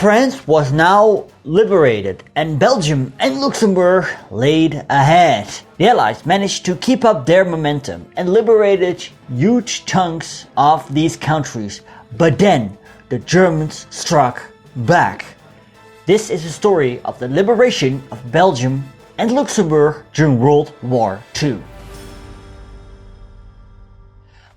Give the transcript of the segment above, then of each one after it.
France was now liberated and Belgium and Luxembourg laid ahead. The Allies managed to keep up their momentum and liberated huge chunks of these countries, but then the Germans struck back. This is the story of the liberation of Belgium and Luxembourg during World War II.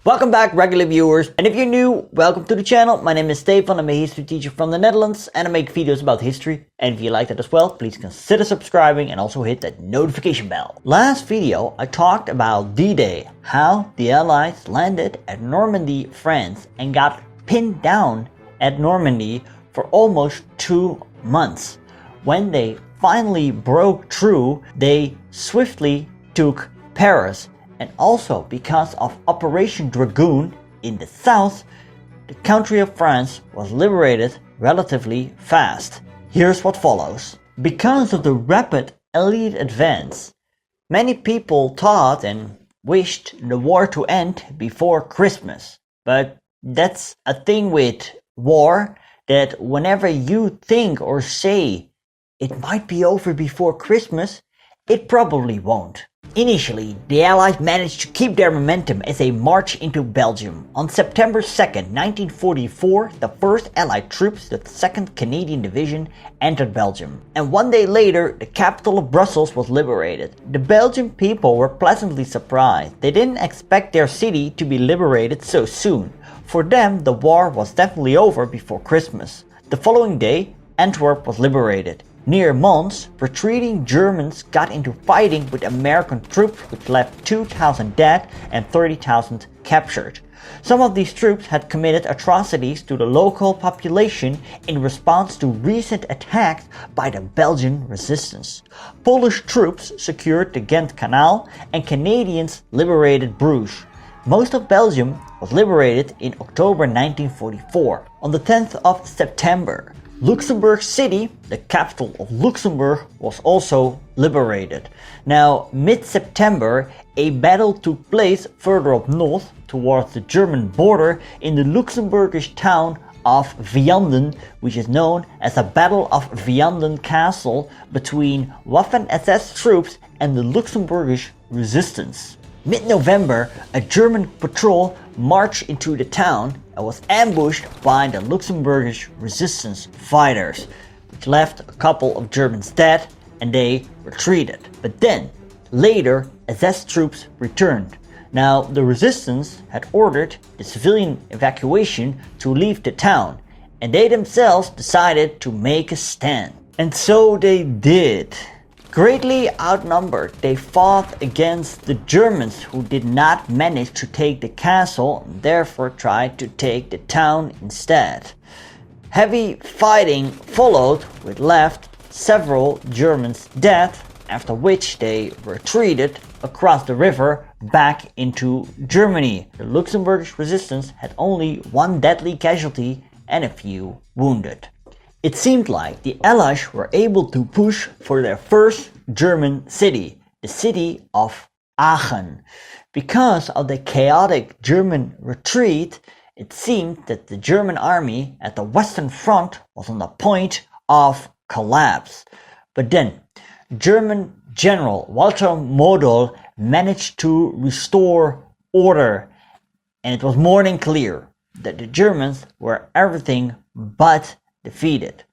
Welcome back, regular viewers, and if you're new, welcome to the channel. My name is Stefan, I'm a history teacher from the Netherlands and I make videos about history. And if you like that as well, please consider subscribing and also hit that notification bell. Last video I talked about D-Day, how the Allies landed at Normandy, France and got pinned down at Normandy for almost 2 months. When they finally broke through, they swiftly took Paris. And also because of Operation Dragoon in the south, the country of France was liberated relatively fast. Here's what follows. Because of the rapid Allied advance, many people thought and wished the war to end before Christmas. But that's a thing with war, that whenever you think or say it might be over before Christmas, it probably won't. Initially, the Allies managed to keep their momentum as they marched into Belgium. On September 2nd, 1944, the 1st Allied troops, the 2nd Canadian Division, entered Belgium. And 1 day later, the capital of Brussels was liberated. The Belgian people were pleasantly surprised. They didn't expect their city to be liberated so soon. For them, the war was definitely over before Christmas. The following day, Antwerp was liberated. Near Mons, retreating Germans got into fighting with American troops, which left 2,000 dead and 30,000 captured. Some of these troops had committed atrocities to the local population in response to recent attacks by the Belgian resistance. Polish troops secured the Ghent Canal and Canadians liberated Bruges. Most of Belgium was liberated in October 1944. On the 10th of September, Luxembourg City, the capital of Luxembourg, was also liberated. Now, mid-September, a battle took place further up north towards the German border in the Luxembourgish town of Vianden, which is known as the Battle of Vianden Castle, between Waffen-SS troops and the Luxembourgish resistance. Mid-November, a German patrol marched into the town and was ambushed by the Luxembourgish resistance fighters, which left a couple of Germans dead and they retreated. But then, later, SS troops returned. Now, the resistance had ordered the civilian evacuation to leave the town, and they themselves decided to make a stand. And so they did. Greatly outnumbered, they fought against the Germans, who did not manage to take the castle and therefore tried to take the town instead. Heavy fighting followed, which left several Germans dead, after which they retreated across the river back into Germany. The Luxembourgish resistance had only 1 deadly casualty and a few wounded. It seemed like the Allies were able to push for their first German city, the city of Aachen. Because of the chaotic German retreat, it seemed that the German army at the Western Front was on the point of collapse. But then, German General Walter Model managed to restore order, and it was more than clear that the Germans were everything but defeated.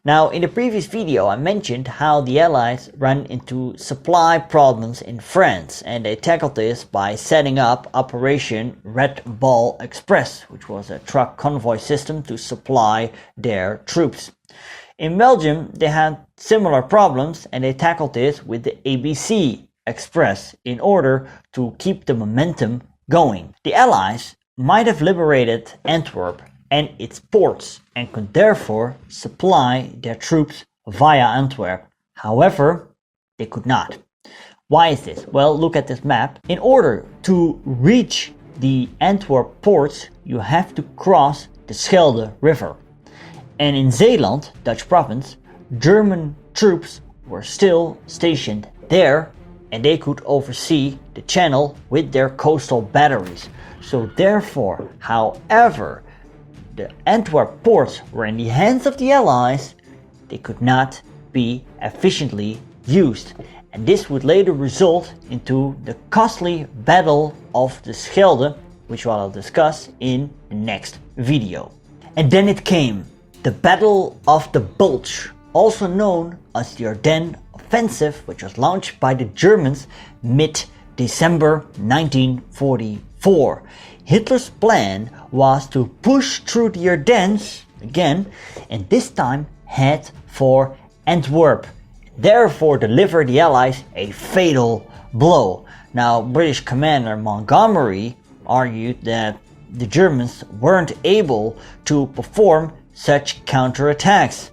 Now, in the previous video I mentioned how the Allies ran into supply problems in France, and they tackled this by setting up Operation Red Ball Express, which was a truck convoy system to supply their troops. In Belgium they had similar problems, and they tackled this with the ABC Express in order to keep the momentum going. The Allies might have liberated Antwerp and its ports and could therefore supply their troops via Antwerp. However, they could not. Why is this? Well, look at this map. In order to reach the Antwerp ports, you have to cross the Schelde River. And in Zeeland, Dutch province, German troops were still stationed there, and they could oversee the channel with their coastal batteries. So therefore, however the Antwerp ports were in the hands of the Allies, they could not be efficiently used. And this would later result into the costly Battle of the Schelde, which I'll discuss in the next video. And then it came, the Battle of the Bulge, also known as the Ardennes Offensive, which was launched by the Germans mid-December 1944. Hitler's plan was to push through the Ardennes again, and this time head for Antwerp, therefore deliver the Allies a fatal blow. Now, British commander Montgomery argued that the Germans weren't able to perform such counterattacks,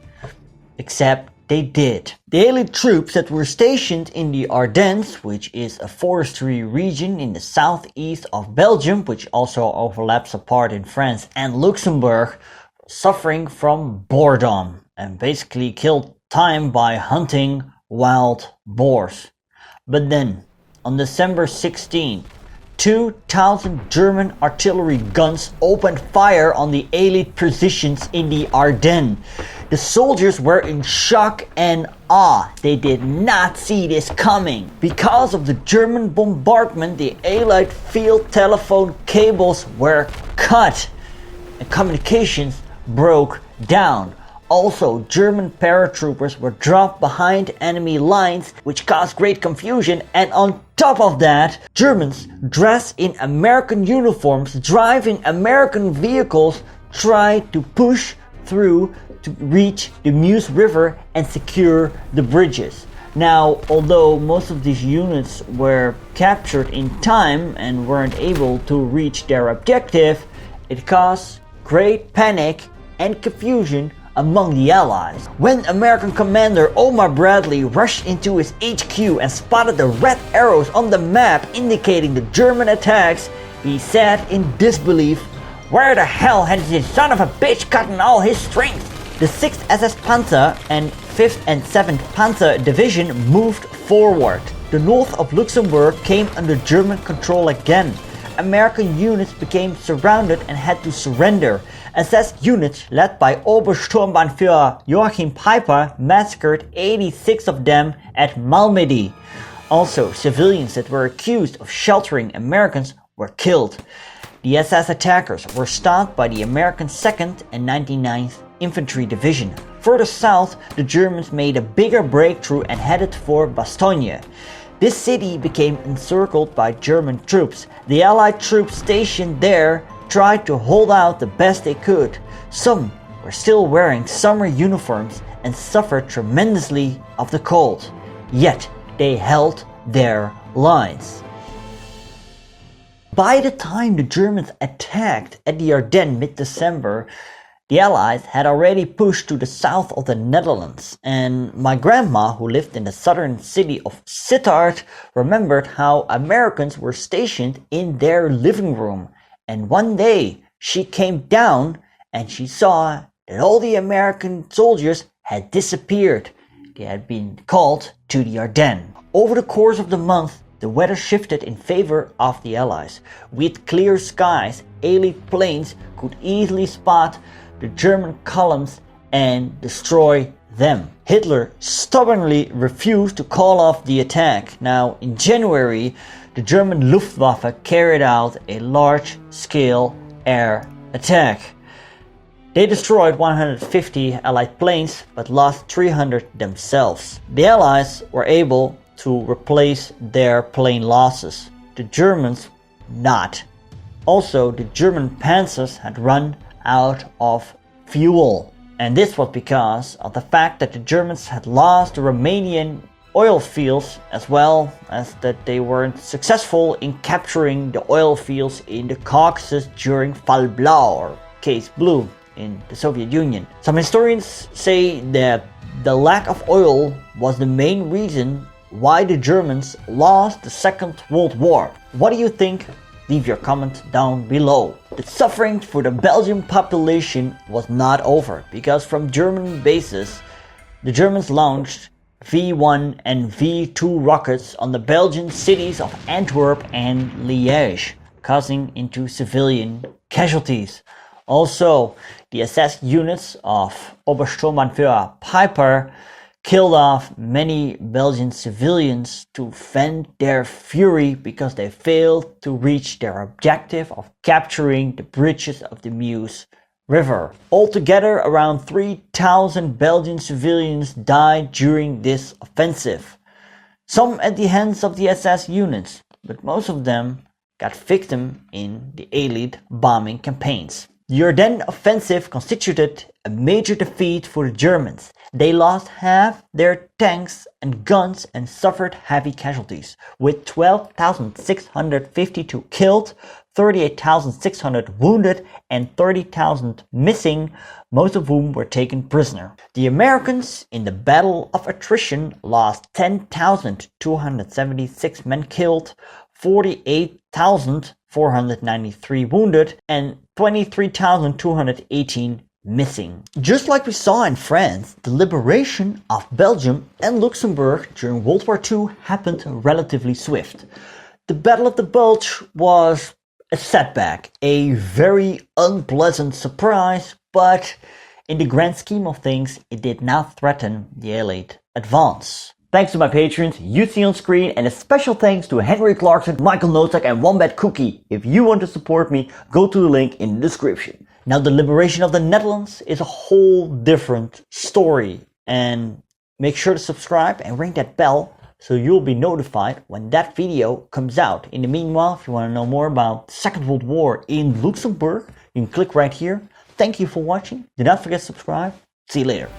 except they did. The Allied troops that were stationed in the Ardennes, which is a forestry region in the southeast of Belgium, which also overlaps a part in France and Luxembourg, were suffering from boredom and basically killed time by hunting wild boars. But then, on December 16th, 2,000 German artillery guns opened fire on the Allied positions in the Ardennes. The soldiers were in shock and awe. They did not see this coming. Because of the German bombardment, the Allied field telephone cables were cut and communications broke down. Also, German paratroopers were dropped behind enemy lines, which caused great confusion, and on top of that, Germans dressed in American uniforms, driving American vehicles, tried to push through to reach the Meuse River and secure the bridges. Now, although most of these units were captured in time and weren't able to reach their objective, it caused great panic and confusion among the Allies. When American commander Omar Bradley rushed into his HQ and spotted the red arrows on the map indicating the German attacks, he sat in disbelief. Where the hell had this son of a bitch gotten all his strength? The 6th SS Panzer and 5th and 7th Panzer Division moved forward. The north of Luxembourg came under German control again. American units became surrounded and had to surrender. SS units led by Obersturmbannführer Joachim Peiper massacred 86 of them at Malmedy. Also, civilians that were accused of sheltering Americans were killed. The SS attackers were stopped by the American 2nd and 99th Infantry Division. Further south, the Germans made a bigger breakthrough and headed for Bastogne. This city became encircled by German troops. The Allied troops stationed there tried to hold out the best they could. Some were still wearing summer uniforms and suffered tremendously of the cold. Yet they held their lines. By the time the Germans attacked at the Ardennes mid-December, the Allies had already pushed to the south of the Netherlands, and my grandma, who lived in the southern city of Sittard, remembered how Americans were stationed in their living room. And one day she came down and she saw that all the American soldiers had disappeared. They had been called to the Ardennes. Over the course of the month, the weather shifted in favor of the Allies. With clear skies, Allied planes could easily spot the German columns and destroy them. Hitler stubbornly refused to call off the attack. Now, in January, the German Luftwaffe carried out a large-scale air attack. They destroyed 150 Allied planes, but lost 300 themselves. The Allies were able to replace their plane losses. The Germans not. Also, the German panzers had run out of fuel. And this was because of the fact that the Germans had lost the Romanian oil fields, as well as that they weren't successful in capturing the oil fields in the Caucasus during Fall Blau, or Case Blue, in the Soviet Union. Some historians say that the lack of oil was the main reason why the Germans lost the Second World War. What do you think? Leave your comment down below. The suffering for the Belgian population was not over, because from German bases, the Germans launched V1 and V2 rockets on the Belgian cities of Antwerp and Liège, causing into civilian casualties. Also, the SS units of Obersturmbannführer Piper killed off many Belgian civilians to vent their fury because they failed to reach their objective of capturing the bridges of the Meuse River. Altogether, around 3,000 Belgian civilians died during this offensive. Some at the hands of the SS units, but most of them got victim in the Allied bombing campaigns. The Ardennes Offensive constituted a major defeat for the Germans. They lost half their tanks and guns and suffered heavy casualties, with 12,652 killed, 38,600 wounded, and 30,000 missing, most of whom were taken prisoner. The Americans in the Battle of Attrition lost 10,276 men killed, 48,493 wounded, and 23,218 missing. Just like we saw in France, the liberation of Belgium and Luxembourg during World War II happened relatively swift. The Battle of the Bulge was a setback, a very unpleasant surprise, but in the grand scheme of things, it did not threaten the Allied advance. Thanks to my patrons you see on screen, and a special thanks to Henry Clarkson, Michael Notak, and Wombat Cookie. If you want to support me, go to the link in the description. Now, the liberation of the Netherlands is a whole different story, and make sure to subscribe and ring that bell so you'll be notified when that video comes out. In the meanwhile, if you want to know more about the Second World War in Luxembourg, you can click right here. Thank you for watching. Do not forget to subscribe. See you later.